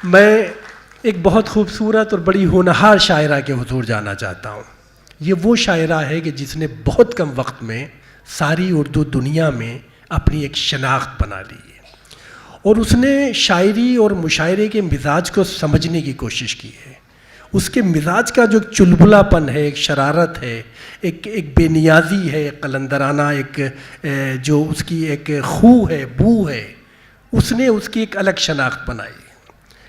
मैं एक बहुत खूबसूरत और बड़ी होनहार शायरा के हुजूर जाना चाहता हूँ। ये वो शायरा है कि जिसने बहुत कम वक्त में सारी उर्दू दुनिया में अपनी एक शनाख्त बना ली है और उसने शायरी और मुशायरे के मिजाज को समझने की कोशिश की है। उसके मिजाज का जो चुलबुलापन है, एक शरारत है, एक बेनियाजी है, एक कलंदराना, एक जो उसकी एक खू है, बू है, उसने उसकी एक अलग शनाख्त बनाई।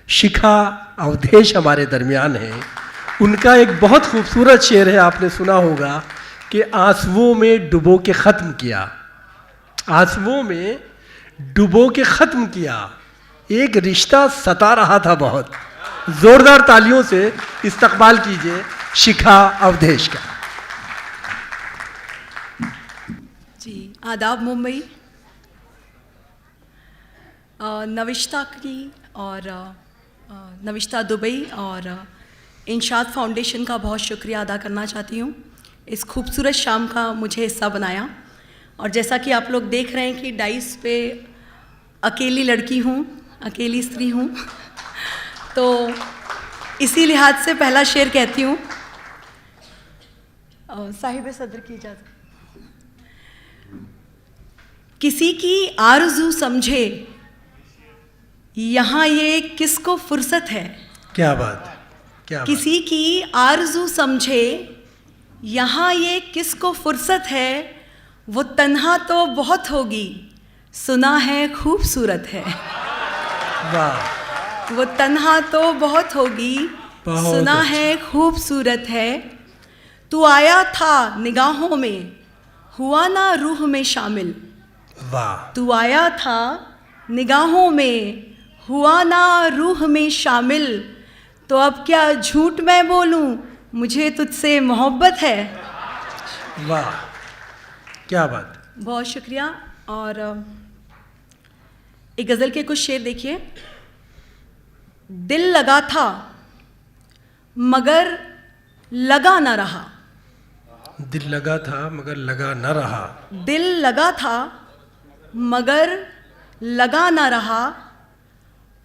शिखा अवधेश हमारे दरमियान है। उनका एक बहुत खूबसूरत शेर है, आपने सुना होगा कि आंसुओं में डुबो के ख़त्म किया, आंसुओं में डुबो के ख़त्म किया, एक रिश्ता सता रहा था बहुत। ज़ोरदार तालियों से इस्तकबाल कीजिए शिखा अवधेश का। जी, आदाब मुंबई, नविश्ता की और नविश्ता दुबई और इंशाद फाउंडेशन का बहुत शुक्रिया अदा करना चाहती हूँ। इस खूबसूरत शाम का मुझे हिस्सा बनाया और जैसा कि आप लोग देख रहे हैं कि डाइस पे अकेली लड़की हूँ, अकेली स्त्री हूँ, तो इसी लिहाज से पहला शेर कहती हूँ। साहिब सदर की इजाज़त। किसी की आरज़ू समझे यहाँ ये किसको फुर्सत है। क्या बात, क्या बात। किसी की आरज़ू समझे यहाँ ये किसको फुर्सत है, वो तन्हा तो बहुत होगी, सुना है खूबसूरत है। वाह। वो तन्हा तो बहुत होगी, सुना है खूबसूरत है। तू आया था निगाहों में, हुआ ना रूह में शामिल। वाह। तू आया था निगाहों में, हुआ ना रूह में शामिल। तो अब क्या झूठ मैं बोलूं, मुझे तुझसे मोहब्बत है। वाह, क्या बात। बहुत शुक्रिया। और एक गज़ल के कुछ शेर देखिए। दिल लगा था मगर लगा न रहा। दिल लगा था मगर लगा न रहा। दिल लगा था मगर लगा न रहा,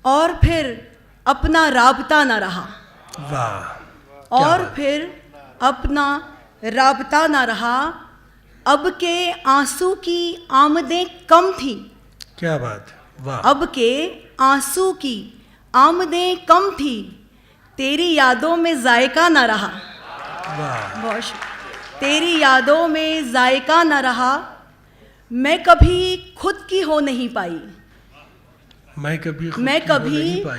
और फिर अपना राबता न रहा। वाह। और फिर अपना राबता न रहा। अब के आंसू की आमदें कम थी। क्या बात। वाह। अब के आंसू की आमदें कम थी, तेरी यादों में जायका न रहा। वाह। बहुत तेरी यादों में जायका न रहा। मैं कभी खुद की हो नहीं पाई। मैं कभी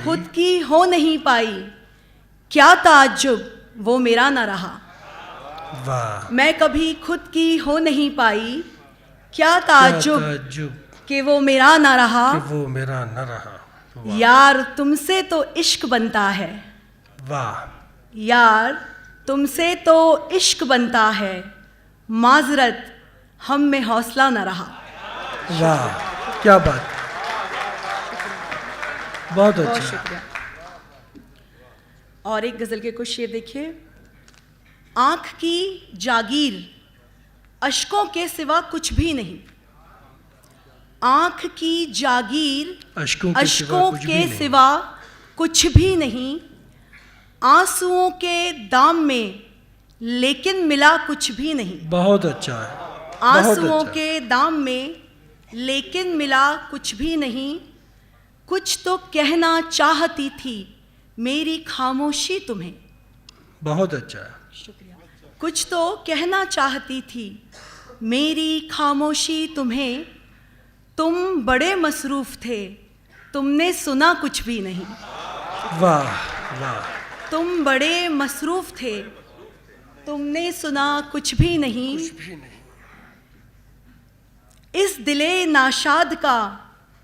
खुद की हो नहीं पाई। क्या ताज्जुब वो मेरा न रहा। वाह। मैं कभी खुद की हो नहीं पाई। क्या ताज्जुब कि वो मेरा न रहा। वो मेरा न रहा। यार तुमसे तो इश्क बनता है। वाह। यार तुमसे तो इश्क बनता है, माजरत हम में हौसला न रहा। वाह, क्या बात। बहुत अच्छा। बहुत शुक्रिया। और एक गज़ल के कुछ शेर देखिए। आँख की जागीर अश्कों के सिवा कुछ भी नहीं। आँख की जागीर अश्कों के सिवा कुछ भी नहीं। आंसुओं के दाम में लेकिन मिला कुछ भी नहीं। बहुत अच्छा है। आंसुओं के दाम में लेकिन मिला कुछ भी नहीं। कुछ तो कहना चाहती थी मेरी खामोशी तुम्हें। बहुत अच्छा है। शुक्रिया। कुछ तो कहना चाहती थी मेरी खामोशी तुम्हें। तुम बड़े मसरूफ थे, तुमने सुना कुछ भी नहीं। वाह वाह। तुम बड़े मसरूफ थे, तुमने सुना कुछ भी नहीं। इस दिले नाशाद का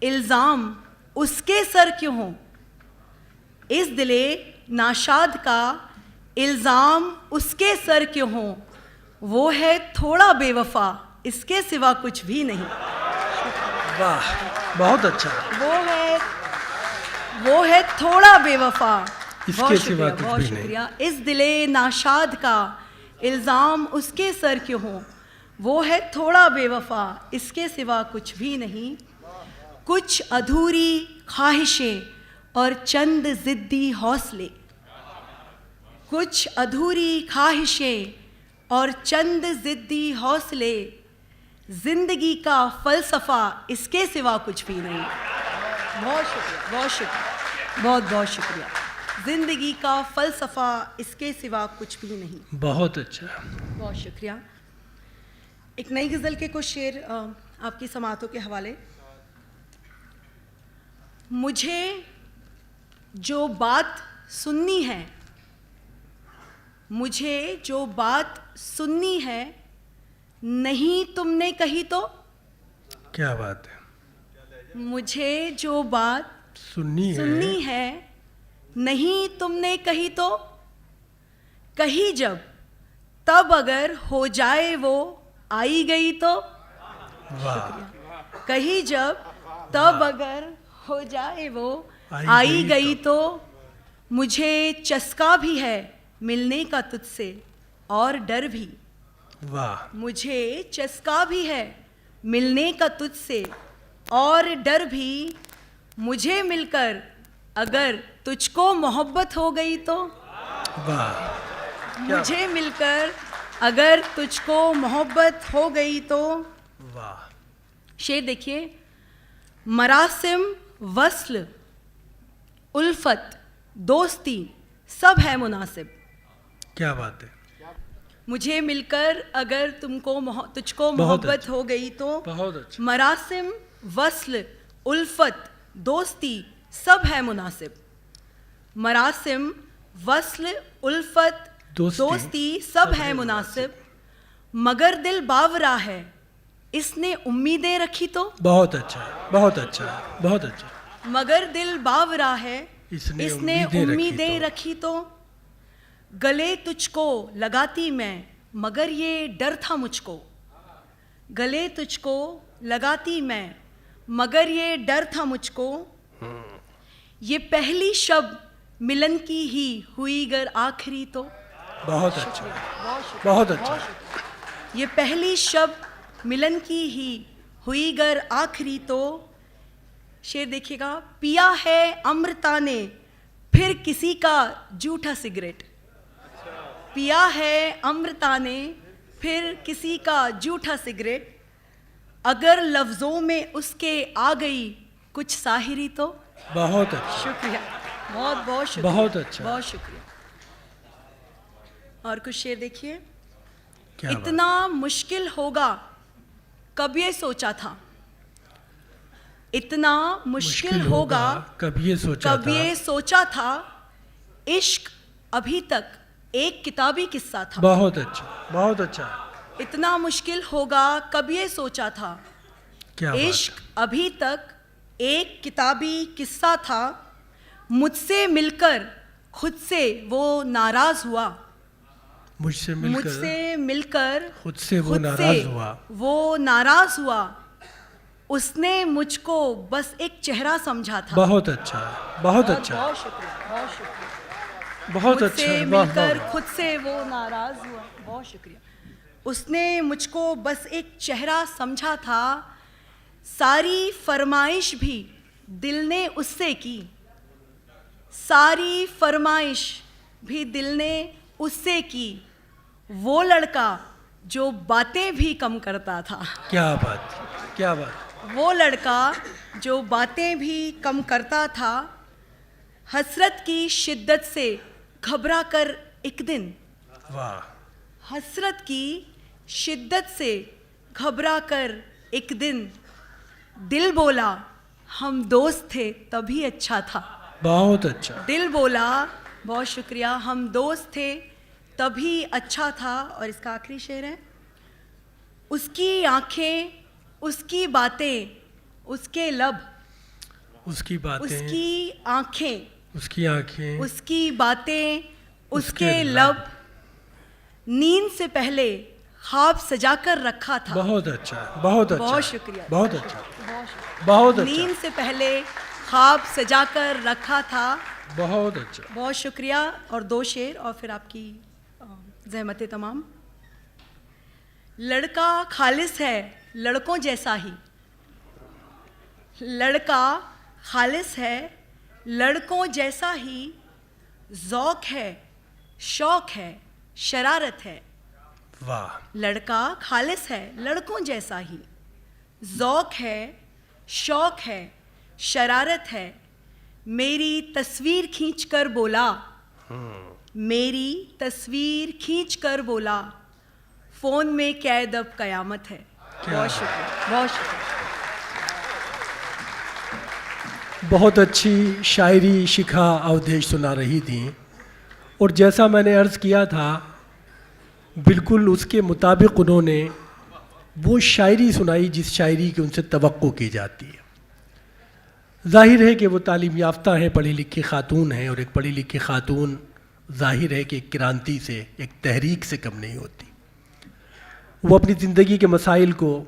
इल्ज़ाम उसके सर क्यों हो। इस दिले नाशाद का इल्ज़ाम उसके सर क्यों हो। वो है थोड़ा बेवफा, इसके सिवा कुछ भी नहीं। वाह, बहुत अच्छा। वो है थोड़ा बेवफा, इसके सिवा कुछ बहुत भी शुक्रिया। नहीं। इस दिले नाशाद का इल्ज़ाम उसके सर क्यों हो। वो है थोड़ा बेवफा, इसके सिवा कुछ भी नहीं। कुछ अधूरी ख्वाहिशें और चंद जिद्दी हौसले, कुछ अधूरी ख्वाहिशें और चंद जिद्दी हौसले, जिंदगी का फलसफा इसके सिवा कुछ भी नहीं। बहुत शुक्रिया, बहुत शुक्रिया, बहुत बहुत शुक्रिया। जिंदगी का फलसफा इसके सिवा कुछ भी नहीं। बहुत अच्छा। बहुत शुक्रिया। एक नई गज़ल के कुछ शेर आपकी समातों के हवाले। मुझे जो बात सुननी है, मुझे जो बात सुननी है, नहीं तुमने कही तो। क्या बात है। मुझे जो बात सुननी है, नहीं तुमने कही तो, कही जब तब अगर हो जाए वो आई गई तो। वाह। कही जब तब अगर हो जाए वो आई गई तो, मुझे चस्का भी है मिलने का तुझसे और डर भी। वाह। मुझे चस्का भी है मिलने का तुझसे और डर भी, मुझे मिलकर अगर तुझको मोहब्बत हो गई तो। वाह। मुझे मिलकर अगर तुझको मोहब्बत हो गई तो। वाह। शेर देखिए। मरासिम वस्ल उल्फत दोस्ती सब है मुनासिब। क्या बात है। मुझे मिलकर अगर तुझको बहुत मोहब्बत अच्छा। हो गई तो। बहुत अच्छा। मरासिम वस्ल उल्फत दोस्ती सब है मुनासिब। मरासिम वस्ल उल्फत दोस्ती सब है मुनासिब, मगर दिल बावरा है इसने उम्मीदें रखी तो। बहुत अच्छा, बहुत अच्छा, बहुत अच्छा। मगर दिल बावरा है इसने इसने उम्मीदें तो। रखी तो। गले तुझको लगाती मैं मगर ये डर था मुझको। गले तुझको लगाती मैं मगर ये डर था मुझको। ये पहली शब मिलन की ही हुई गर आखिरी तो। बहुत अच्छा, बहुत अच्छा। ये पहली शब मिलन की ही हुई गर आखिरी तो। शेर देखिएगा। पिया है अमृता ने फिर किसी का जूठा सिगरेट। पिया है अमृता ने फिर किसी का जूठा सिगरेट, अगर लफ्ज़ों में उसके आ गई कुछ साहिरी तो। बहुत अच्छा। शुक्रिया, बहुत बहुत शुक्रिया। बहुत अच्छा। बहुत शुक्रिया। और कुछ शेर देखिए। क्या इतना मुश्किल होगा कब ये सोचा था। इतना मुश्किल होगा कब ये सोचा था। इश्क अभी तक एक किताबी किस्सा था। बहुत अच्छा, बहुत अच्छा। इतना मुश्किल होगा कब ये सोचा था। क्या बात है। इश्क अभी तक एक किताबी किस्सा था। मुझसे मिलकर खुद से वो नाराज हुआ। मुझसे मिलकर खुद से वो नाराज हुआ। वो नाराज हुआ। उसने मुझको बस एक चेहरा समझा था। बहुत अच्छा, बहुत अच्छा, बहुत शुक्रिया, बहुत शुक्रिया। बहुत मुझसे अच्छा। मिलकर खुद से वो नाराज हुआ। बहुत शुक्रिया। उसने मुझको बस एक चेहरा समझा था। सारी फरमाइश भी दिल ने उससे की। सारी फरमाइश भी दिल ने उससे की। वो लड़का जो बातें भी कम करता था। क्या बात, क्या बात। वो लड़का जो बातें भी कम करता था। हसरत की शिद्दत से घबरा कर एक दिन। वाह। हसरत की शिद्दत से घबरा कर एक दिन, दिल बोला हम दोस्त थे तभी अच्छा था। बहुत अच्छा। दिल बोला, बहुत शुक्रिया, हम दोस्त थे तभी अच्छा था। और इसका आखिरी शेर है। उसकी आंखें, उसकी बातें, उसके लब। उसकी बातें, उसकी आंखें, उसकी आंखें, उसकी बातें, उसके लब। नींद से पहले ख्वाब सजाकर रखा था। बहुत अच्छा, बहुत अच्छा, बहुत शुक्रिया, बहुत अच्छा, बहुत शुक्रिया। बहुत अच्छा, नींद से पहले ख्वाब सजाकर रखा था। बहुत अच्छा। बहुत शुक्रिया। और दो शेर और फिर आपकी ज़हमतें तमाम। लड़का खालिस है लड़कों जैसा ही। लड़का खालिस है लड़कों जैसा ही ज़ौक़ है, शौक़ है, शरारत है। वाह। लड़का खालिस है, लड़कों जैसा ही ज़ौक़ है, शौक़ है, शरारत है। मेरी तस्वीर खींच कर बोला, मेरी तस्वीर खींच कर बोला, फ़ोन में कैद अब क़यामत है। बहुत शुक्रिया, बहुत शुक्रिया। बहुत अच्छी शायरी शिखा अवधेश सुना रही थी, और जैसा मैंने अर्ज़ किया था बिल्कुल उसके मुताबिक उन्होंने वो शायरी सुनाई जिस शायरी की उनसे तवक्को की जाती है। ज़ाहिर है कि वो तालीम याफ्ता हैं, पढ़ी लिखी ख़ातून हैं, और एक पढ़ी लिखी ख़ातून ज़ाहिर है कि एक क्रांति से, एक तहरीक से कम नहीं होती। वो अपनी ज़िंदगी के मसाइल को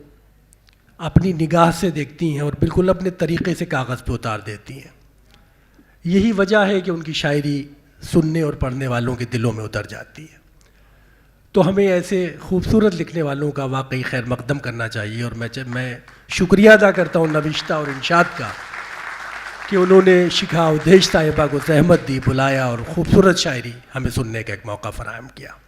अपनी निगाह से देखती हैं और बिल्कुल अपने तरीक़े से कागज़ पे उतार देती हैं। यही वजह है कि उनकी शायरी सुनने और पढ़ने वालों के दिलों में उतर जाती है। तो हमें ऐसे खूबसूरत लिखने वालों का वाकई खैर मकदम करना चाहिए, और मैं शुक्रिया अदा करता हूँ नविश्ता और इंशाद का कि उन्होंने शिखा अवधेश साहिबा को ज़हमत दी, बुलाया और ख़ूबसूरत शायरी हमें सुनने का एक मौका फ़राहम किया।